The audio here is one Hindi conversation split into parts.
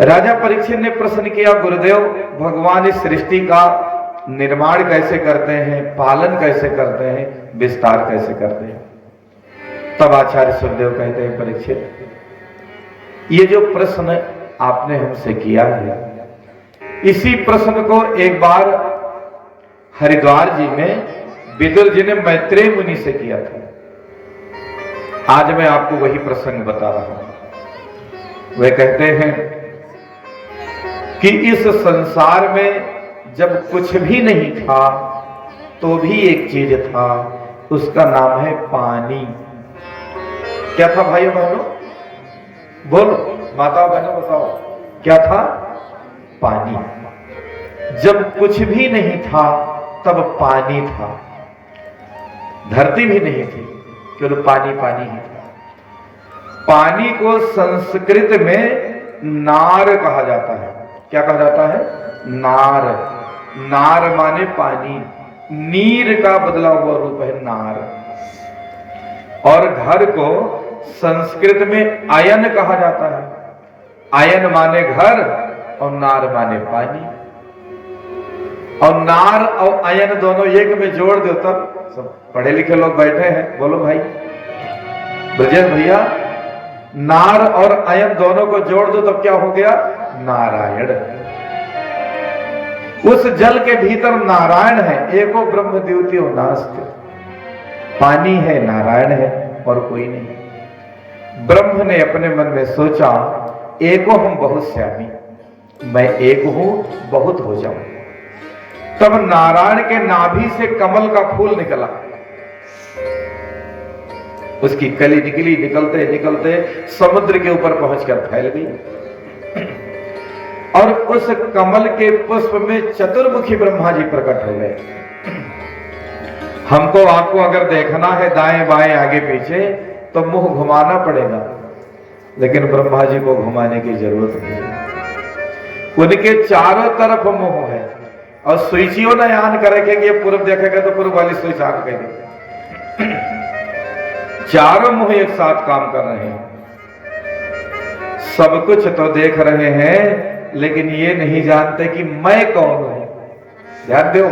राजा परीक्षित ने प्रश्न किया, गुरुदेव भगवान इस सृष्टि का निर्माण कैसे करते हैं, पालन कैसे करते हैं, विस्तार कैसे करते हैं? तब आचार्य सुखदेव कहते हैं, परीक्षित ये जो प्रश्न आपने हमसे किया है, इसी प्रश्न को एक बार हरिद्वार जी में विदुर जी ने मैत्रेय मुनि से किया था। आज मैं आपको वही प्रसंग बता रहा हूं। वे कहते हैं कि इस संसार में जब कुछ भी नहीं था तो भी एक चीज था, उसका नाम है पानी। क्या था भाइयों बहनों? बोलो, माताओं बहनों बताओ, क्या था? पानी। जब कुछ भी नहीं था तब पानी था, धरती भी नहीं थी, केवल पानी पानी ही था। पानी को संस्कृत में नार कहा जाता है। क्या कहा जाता है? नार। नार माने पानी, नीर का बदला हुआ रूप है नार। और घर को संस्कृत में अयन कहा जाता है। अयन माने घर और नार माने पानी। और नार और अयन दोनों एक में जोड़ दो तब, सब पढ़े लिखे लोग बैठे हैं, बोलो भाई ब्रजेश भैया, नार और अयन दोनों को जोड़ दो तब क्या हो गया? नारायण। उस जल के भीतर नारायण है, एको ब्रह्म द्वितीयो नास्ति। पानी है, नारायण है, और कोई नहीं। ब्रह्म ने अपने मन में सोचा, एको हम बहुत श्यामी, मैं एक हूं, बहुत हो जाऊं। तब नारायण के नाभि से कमल का फूल निकला, उसकी कली निकली, निकलते निकलते समुद्र के ऊपर पहुंचकर फैल गई। और उस कमल के पुष्प में चतुर्मुखी ब्रह्मा जी प्रकट हो गए। हमको आपको अगर देखना है दाएं बाएं आगे पीछे तो मुंह घुमाना पड़ेगा, लेकिन ब्रह्मा जी को घुमाने की जरूरत नहीं। उनके चारों तरफ मुंह है, और स्विचियों ने आन करेंगे कि ये पूर्व देखेगा तो पूर्व वाली स्विच आन करेगी। चारों मुंह एक साथ काम कर रहे हैं। सब कुछ तो देख रहे हैं, लेकिन ये नहीं जानते कि मैं कौन हूं। ध्यान दो,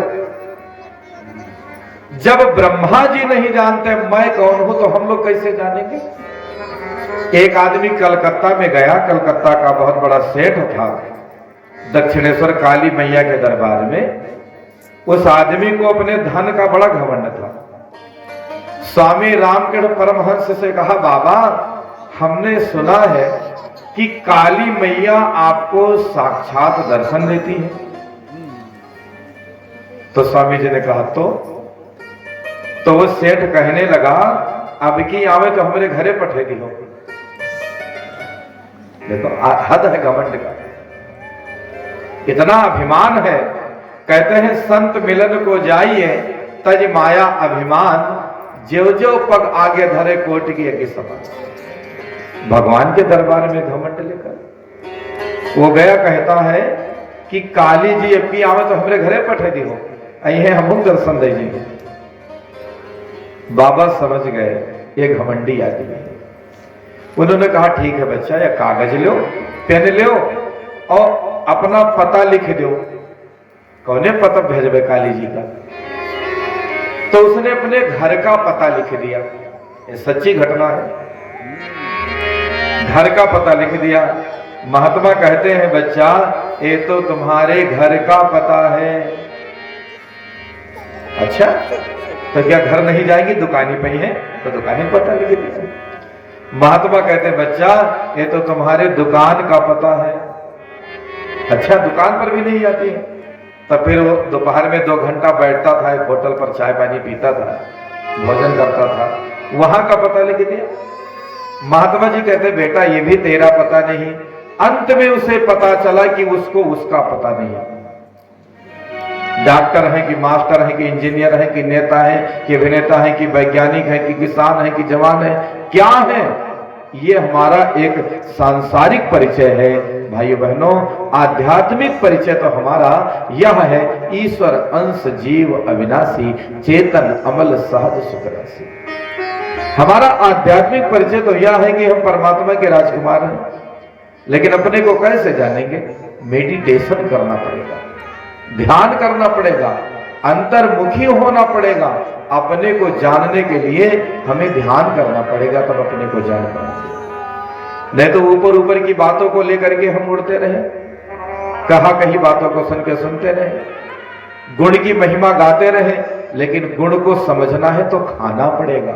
जब ब्रह्मा जी नहीं जानते मैं कौन हूं तो हम लोग कैसे जानेंगे? एक आदमी कलकत्ता में गया, कलकत्ता का बहुत बड़ा सेठ था, दक्षिणेश्वर काली मैया के दरबार में। उस आदमी को अपने धन का बड़ा घमंड था। स्वामी रामकृष्ण परमहंस से कहा, बाबा हमने सुना है कि काली मैया आपको साक्षात दर्शन देती है। तो स्वामी जी ने कहा तो वो सेठ कहने लगा, अब की आवे तो हमारे घरे पठेगी हो। देखो हद है घमंड का, इतना अभिमान है। कहते हैं संत मिलन को जाइए तज माया अभिमान, ज्यो ज्यो पग आगे धरे कोट की एक समान। भगवान के दरबार में घमंड लेकर वो गया, कहता है कि काली जी अब की आवे तो हमारे घरे पठे दी हो, अहे हम दर्शन दे जी। बाबा समझ गए ये घमंडी आदमी है। उन्होंने कहा ठीक है बच्चा, या कागज लो, पेन लो और अपना पता लिख दो। कौने पता भेजबे काली जी का? तो उसने अपने घर का पता लिख दिया। ये सच्ची घटना है। घर का पता लिख दिया। महात्मा कहते हैं, बच्चा ये तो तुम्हारे घर का पता है। अच्छा, तो क्या घर नहीं जाएंगी, दुकानी पे ही है तो दुकानी पता लिख दिया। महात्मा कहते हैं, बच्चा ये तो तुम्हारे दुकान का पता है। अच्छा, दुकान पर भी नहीं जाती है? तब फिर वो दोपहर में 2 घंटा बैठता था, एक होटल पर चाय पानी पीता था, भोजन करता था, वहां का पता लिख दिया। महात्मा जी कहते, बेटा ये भी तेरा पता नहीं। अंत में उसे पता चला कि उसको उसका पता नहीं है। डॉक्टर है कि मास्टर है कि इंजीनियर है कि नेता है कि अभिनेता है कि वैज्ञानिक है कि किसान है कि जवान है, क्या है? ये हमारा एक सांसारिक परिचय है। भाइयों बहनों, आध्यात्मिक परिचय तो हमारा यह है, ईश्वर अंश जीव अविनाशी, चेतन अमल सहज सुख राशि। हमारा आध्यात्मिक परिचय तो यह है कि हम परमात्मा के राजकुमार हैं। लेकिन अपने को कैसे जानेंगे? मेडिटेशन करना पड़ेगा, ध्यान करना पड़ेगा, अंतर्मुखी होना पड़ेगा। अपने को जानने के लिए हमें ध्यान करना पड़ेगा, तब अपने को जान पाएंगे। नहीं तो ऊपर ऊपर की बातों को लेकर के हम उड़ते रहे, कहा कहीं बातों को सुन के सुनते रहे, गुण की महिमा गाते रहे, लेकिन गुण को समझना है तो खाना पड़ेगा।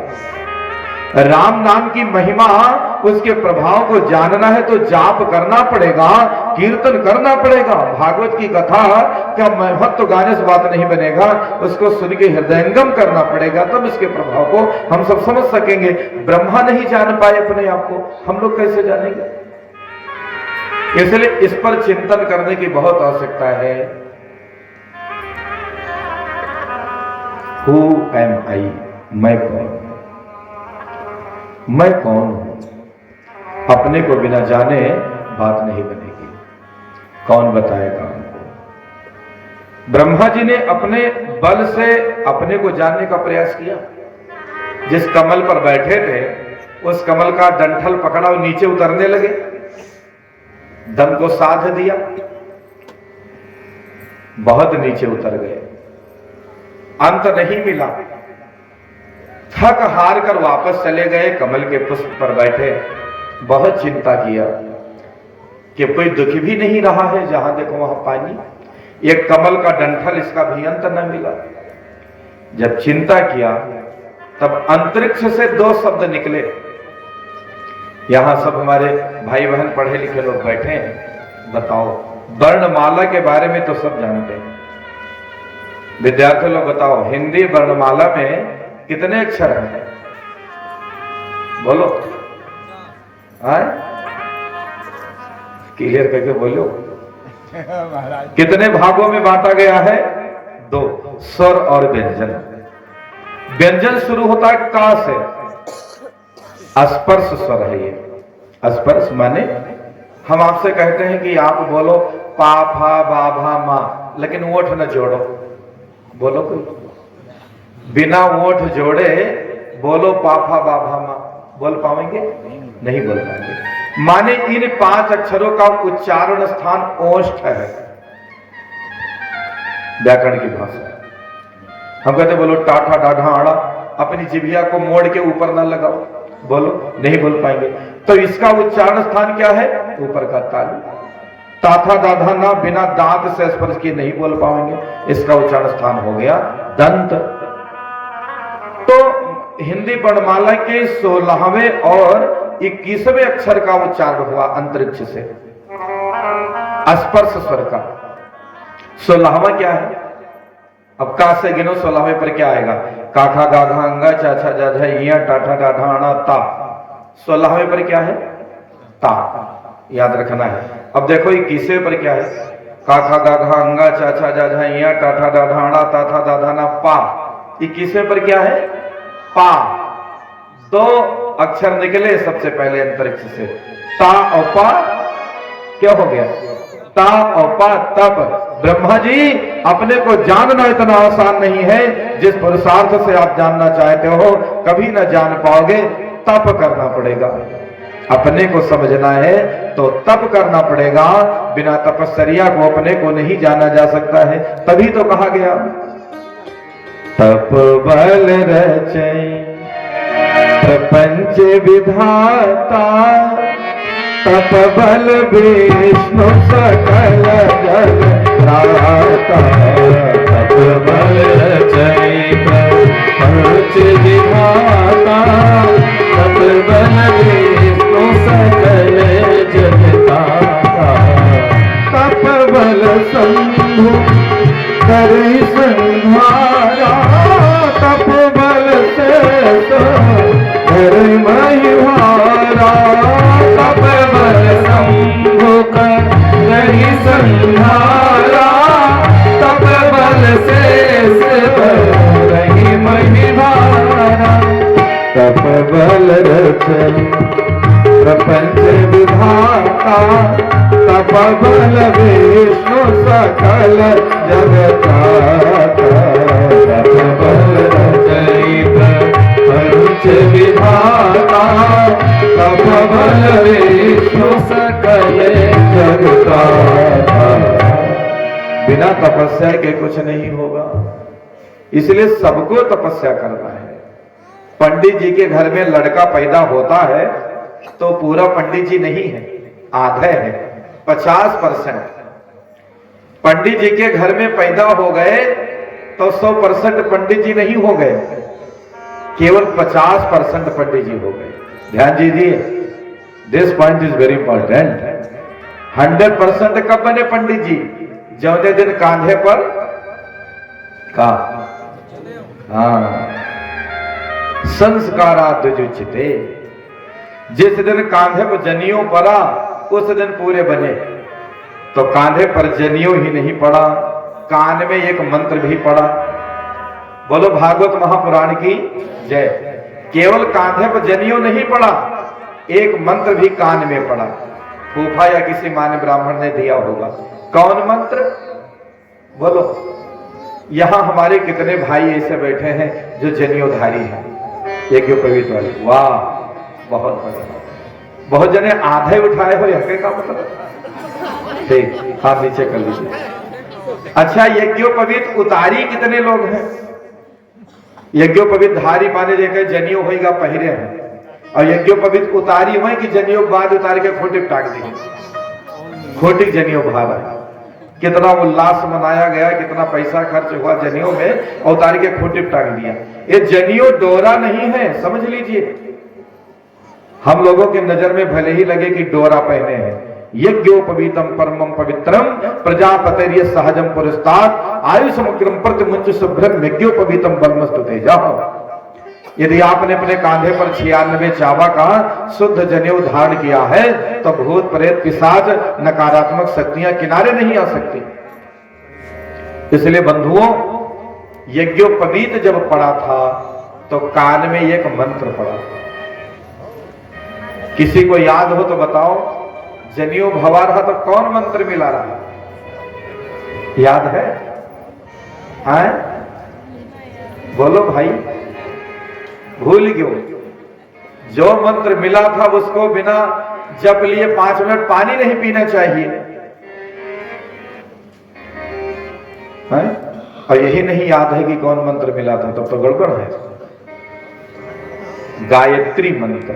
राम नाम की महिमा, उसके प्रभाव को जानना है तो जाप करना पड़ेगा, कीर्तन करना पड़ेगा। भागवत की कथा का महत्व गाने से बात नहीं बनेगा, उसको सुन के हृदयंगम करना पड़ेगा, तब इसके प्रभाव को हम सब समझ सकेंगे। ब्रह्मा नहीं जान पाए अपने आप को, हम लोग कैसे जानेंगे? इसलिए इस पर चिंतन करने की बहुत आवश्यकता है। Who am I? मैं कौन? मैं कौन हूं? अपने को बिना जाने बात नहीं बनेगी। कौन बताएगा हमको? ब्रह्मा जी ने अपने बल से अपने को जानने का प्रयास किया। जिस कमल पर बैठे थे, उस कमल का डंठल पकड़ा और नीचे उतरने लगे, दम को साध दिया, बहुत नीचे उतर गए, अंत नहीं मिला। थक हार कर वापस चले गए, कमल के पुष्प पर बैठे, बहुत चिंता किया कि कोई दुख भी नहीं रहा है, जहां देखो वहां पानी, एक कमल का डंठल, इसका भी अंत न मिला। जब चिंता किया तब अंतरिक्ष से दो शब्द निकले। यहां सब हमारे भाई बहन पढ़े लिखे लोग बैठे हैं, बताओ वर्णमाला के बारे में तो सब जानते हैं। विद्यार्थी लोग बताओ, हिंदी वर्णमाला में कितने अक्षर हैं? बोलो, क्लियर करके बोलो। कितने भागों में बांटा गया है? दो, स्वर और व्यंजन। व्यंजन शुरू होता है का से, स्पर्श स्वर है ये। स्पर्श माने हम आपसे कहते हैं कि आप बोलो पा फा बा भा मा, लेकिन ओठ न जोड़ो, बोलो कोई? बिना ओठ जोड़े बोलो पाफा बाभा मा, बोल पाएंगे? नहीं बोल पाएंगे। माने इन 5 अक्षरों का उच्चारण स्थान ओष्ठ है, व्याकरण की भाषा। हम कहते बोलो टाठा डाढ़ा आड़ा, अपनी जिभिया को मोड़ के ऊपर ना लगाओ, बोलो, नहीं बोल पाएंगे। तो इसका उच्चारण स्थान क्या है? ऊपर का तालु। ताथा दाधा ना, बिना दांत से स्पर्श किए नहीं बोल पाएंगे, इसका उच्चारण स्थान हो गया दंत। तो हिंदी वर्णमाला के 16वें और 21वें अक्षर का उच्चारण हुआ अंतरिक्ष से, स्पर्श स्वर का। 16वां क्या है? अब का से गिनो, 16वें पर क्या आएगा? काखा गाघा अंगा चाचा जाझा इया टाठा डाढ़ा आना ता। 16वें पर क्या है? ता, याद रखना है। अब देखो 21वें पर क्या है? काखा गाघा अंगा चाचा जाझा इया टाठा डाढ़ा आना ता था दाधा ना पा। 21वें पर क्या है? पा। 2 अक्षर निकले सबसे पहले अंतरिक्ष से, ता और पा। क्या हो गया? ता और पा, तप। ब्रह्मा जी, अपने को जानना इतना आसान नहीं है। जिस पुरुषार्थ से आप जानना चाहते हो कभी ना जान पाओगे, तप करना पड़ेगा। अपने को समझना है तो तप करना पड़ेगा। बिना तपस्या को अपने को नहीं जाना जा सकता है। तभी तो कहा गया तप बल रचै प्रपंच विधाता, तप बल विष्णु सकल जग त्राता। तप बल रचै प्रपंच विधाता, तप बल विष्णु सकल जग त्राता। तप बल शंभु करै संहारा, तप बल शेष करै महिवारा। तप बल शंभु करै संहारा, तप बल शेष करै महिवारा। तप बल रचै प्रपंच विधाता, तप बल विष्णु सकल जगत्राता। तप बल रचै प्रपंच विधाता, तप बल विष्णु सकल ये करता था। बिना तपस्या के कुछ नहीं होगा, इसलिए सबको तपस्या करना है। पंडित जी के घर में लड़का पैदा होता है तो पूरा पंडित जी नहीं है, आधे है, 50%। पंडित जी के घर में पैदा हो गए तो 100% पंडित जी नहीं हो गए, केवल 50% पंडित जी हो गए। ध्यान दीजिए, this point is very important. 100% कब बने पंडित जी? जौने दिन कांधे पर का संस्काराद्युचिते, जिस दिन कांधे पर जनियों पड़ा उस दिन पूरे बने। तो कांधे पर जनियों ही नहीं पड़ा, कान में एक मंत्र भी पड़ा। बोलो भागवत महापुराण की जय। केवल कांधे पर जनियों नहीं पड़ा, एक मंत्र भी कान में पड़ा। फूफा या किसी मान्य ब्राह्मण ने दिया होगा। कौन मंत्र? बोलो। यहां हमारे कितने भाई ऐसे बैठे हैं जो जनियोधारी हैं, यज्ञोपवीत वाले? वाह, बहुत बढ़िया। बहुत जने आधे उठाए हो, यह का मतलब? ठीक, हाथ नीचे कर लीजिए। अच्छा, यज्ञोपवीत उतारी कितने लोग हैं? यज्ञोपवीत धारी माने देखे जनियो होगा पहिरे हैं, और यज्ञोपवीत उतारी हुए कि जनियो बाद उतार के खोटी टाक दी, खोटी जनियो भारा। कितना उल्लास मनाया गया, कितना पैसा खर्च हुआ जनियों में, और उतार के खोटी टाक दिया। ये जनियो डोरा नहीं है, समझ लीजिए। हम लोगों के नजर में भले ही लगे कि डोरा पहने हैं। यज्ञोपवीतम परमम पवित्रम प्रजापतिर्य सहजम पुरस्तात् आयुषमग्रम प्रतिमुंच शुभ्रम यज्ञोपवीतम बलमस्तु तेजा। यदि आपने अपने कांधे पर 96 चावा का शुद्ध जनेऊ धारण किया है तो भूत प्रेत पिशाच नकारात्मक शक्तियां किनारे नहीं आ सकती। इसलिए बंधुओं, यज्ञोपवीत जब पड़ा था तो कान में एक मंत्र पड़ा था। किसी को याद हो तो बताओ, जनियो भवा रहा तो कौन मंत्र मिला रहा? याद है? आए? बोलो भाई, भूल क्यों? जो मंत्र मिला था उसको बिना जप लिए 5 मिनट पानी नहीं पीना चाहिए है? और यही नहीं याद है कि कौन मंत्र मिला था, तब तो गड़बड़ है। गायत्री मंत्र।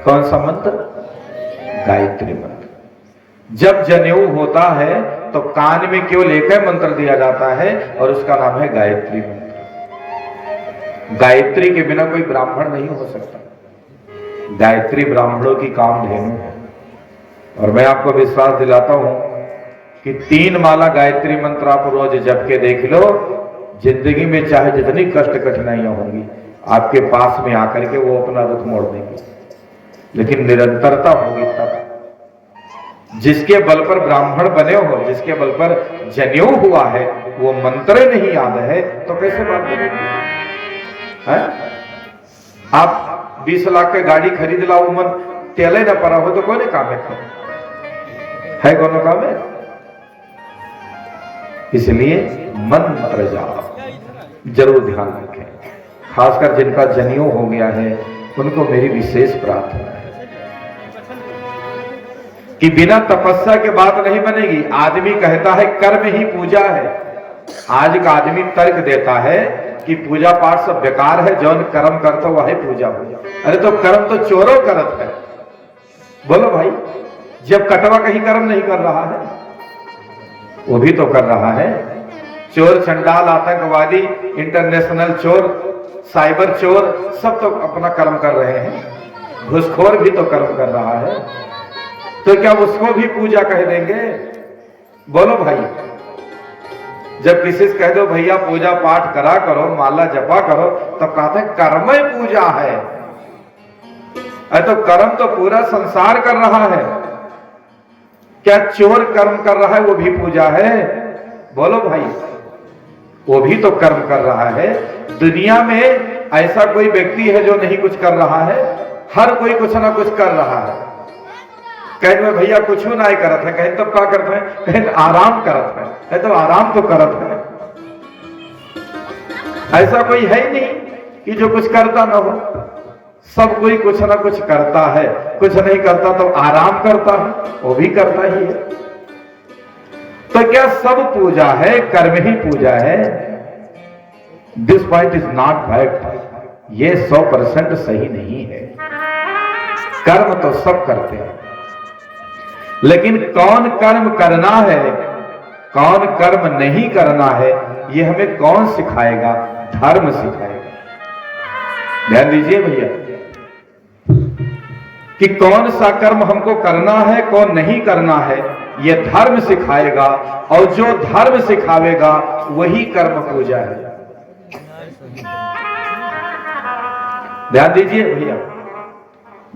कौन सा मंत्र? गायत्री मंत्र। जब जनेऊ होता है तो कान में केवल एक ही मंत्र दिया जाता है और उसका नाम है गायत्री मंत्र। गायत्री के बिना कोई ब्राह्मण नहीं हो सकता। गायत्री ब्राह्मणों की कामधेनु है। और मैं आपको विश्वास दिलाता हूं कि 3 माला गायत्री मंत्र आप रोज जप के देख लो, जिंदगी में चाहे जितनी कष्ट कठिनाइयां होंगी आपके पास में आकर के वो अपना दुख मोड़ देंगे, लेकिन निरंतरता होगी तब। जिसके बल पर ब्राह्मण बने हो, जिसके बल पर जनेऊ हुआ है, वो मंत्र नहीं याद है तो कैसे बात करेंगे? आप 20 लाख की गाड़ी खरीद लाओ, मन तेले न पड़ा हो तो कौन काम है कौन काम है? इसलिए मंत्र जाप जरूर ध्यान रखें। खासकर जिनका जनेऊ हो गया है उनको मेरी विशेष प्रार्थना है कि बिना तपस्या के बात नहीं बनेगी। आदमी कहता है कर्म ही पूजा है। आज का आदमी तर्क देता है कि पूजा पाठ सब बेकार है, जौन कर्म करता वही पूजा हो। अरे तो कर्म तो चोरों करत है। बोलो भाई, जब कटवा कहीं कर्म नहीं कर रहा है, वो भी तो कर रहा है। चोर, चंडाल, आतंकवादी, इंटरनेशनल चोर, साइबर चोर, सब तो अपना कर्म कर रहे हैं। घुसखोर भी तो कर्म कर रहा है, तो क्या उसको भी पूजा कह देंगे? बोलो भाई, जब किसी से कह दो भैया पूजा पाठ करा करो, माला जपा करो, तब कहते हैं कर्म ही पूजा है। अरे तो कर्म तो पूरा संसार कर रहा है। क्या चोर कर्म कर रहा है वो भी पूजा है? बोलो भाई, वो भी तो कर्म कर रहा है। दुनिया में ऐसा कोई व्यक्ति है जो नहीं कुछ कर रहा है? हर कोई कुछ ना कुछ कर रहा है। कहीं में भैया कुछ ना ही करत है, कहीं तब क्या करते हैं, कहीं आराम करत है, तो आराम तो करत है। ऐसा कोई है ही नहीं कि जो कुछ करता ना हो। सब कोई कुछ ना कुछ करता है, कुछ नहीं करता तो आराम करता है, वो भी करता ही है। तो क्या सब पूजा है? कर्म ही पूजा है? This point is not fact. ये 100% सही नहीं है। कर्म तो सब करते हैं, लेकिन कौन कर्म करना है, कौन कर्म नहीं करना है, ये हमें कौन सिखाएगा? धर्म सिखाएगा। ध्यान दीजिए भैया कि कौन सा कर्म हमको करना है, कौन नहीं करना है, ये धर्म सिखाएगा। और जो धर्म सिखावेगा वही कर्म पूजा है। ध्यान दीजिए भैया,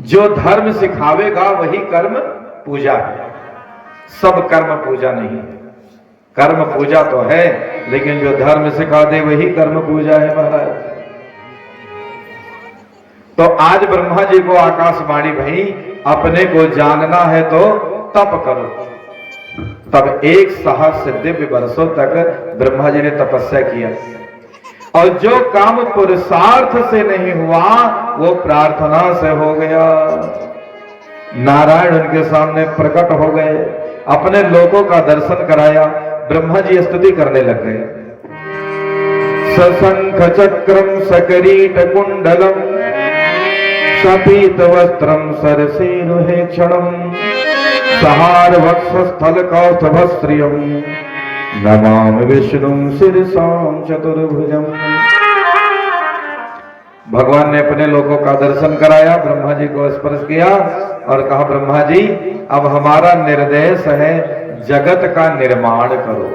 जो धर्म सिखावेगा वही कर्म पूजा है, सब कर्म पूजा नहीं है। कर्म पूजा तो है, लेकिन जो धर्म सिखा दे वही कर्म पूजा है महाराज। तो आज ब्रह्मा जी को आकाशवाणी भई, अपने को जानना है तो तप करो। तब 1 सहस्र दिव्य वर्षों तक ब्रह्मा जी ने तपस्या किया, और जो काम पुरुषार्थ से नहीं हुआ वो प्रार्थना से हो गया। नारायण उनके सामने प्रकट हो गए, अपने लोगों का दर्शन कराया। ब्रह्मा जी स्तुति करने लग गए। सशंख चक्रम सकरीट कुंडलम सपीत वस्त्रम सरसीरुहे क्षणम सहार वक्षस्थल कौस्तभस्त्रियम नमामि विष्णुं शिरसां चतुर्भुजम। भगवान ने अपने लोगों का दर्शन कराया, ब्रह्मा जी को स्पर्श किया और कहा, ब्रह्मा जी अब हमारा निर्देश है, जगत का निर्माण करो,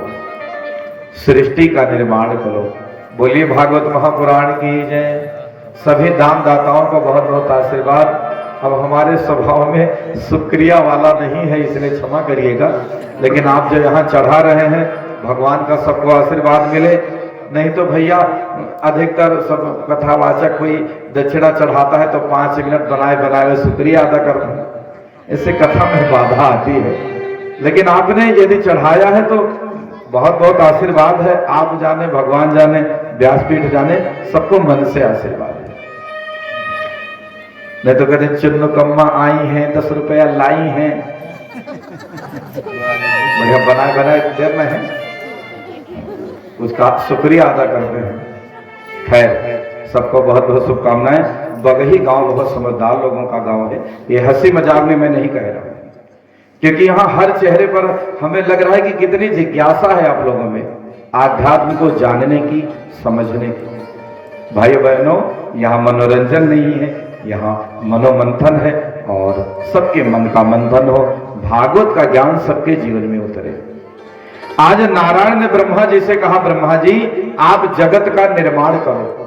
सृष्टि का निर्माण करो। बोलिए भागवत महापुराण की जय। सभी दानदाताओं को बहुत बहुत आशीर्वाद। अब हमारे स्वभाव में शुक्रिया वाला नहीं है, इसलिए क्षमा करिएगा, लेकिन आप जो यहाँ चढ़ा रहे हैं, भगवान का सबको आशीर्वाद मिले। नहीं तो भैया अधिकतर सब कथावाचक कोई दक्षिणा चढ़ाता है तो 5 मिनट बनाए बनाए शुक्रिया अदा करते हैं, इससे कथा में बाधा आती है। लेकिन आपने यदि चढ़ाया है तो बहुत बहुत आशीर्वाद है। आप जाने, भगवान जाने, व्यासपीठ जाने, सबको मन से आशीर्वाद है। नहीं तो कहते चुन्नुकम्मा आई हैं, 10 रुपया लाई हैं, बढ़िया बनाए बनाए देना है, उसका शुक्रिया अदा करते हैं। खैर, सबको बहुत बहुत शुभकामनाएं। बगही गांव बहुत समझदार लोगों का गांव है, ये हंसी मजाक में मैं नहीं कह रहा हूं, क्योंकि यहाँ हर चेहरे पर हमें लग रहा है कि कितनी जिज्ञासा है आप लोगों में आध्यात्म को जानने की, समझने की। भाइयों बहनों, यहाँ मनोरंजन नहीं है, यहाँ मनोमंथन है, और सबके मन का मंथन हो, भागवत का ज्ञान सबके जीवन में उतरे। आज नारायण ने ब्रह्मा जी से कहा, ब्रह्मा जी आप जगत का निर्माण करो।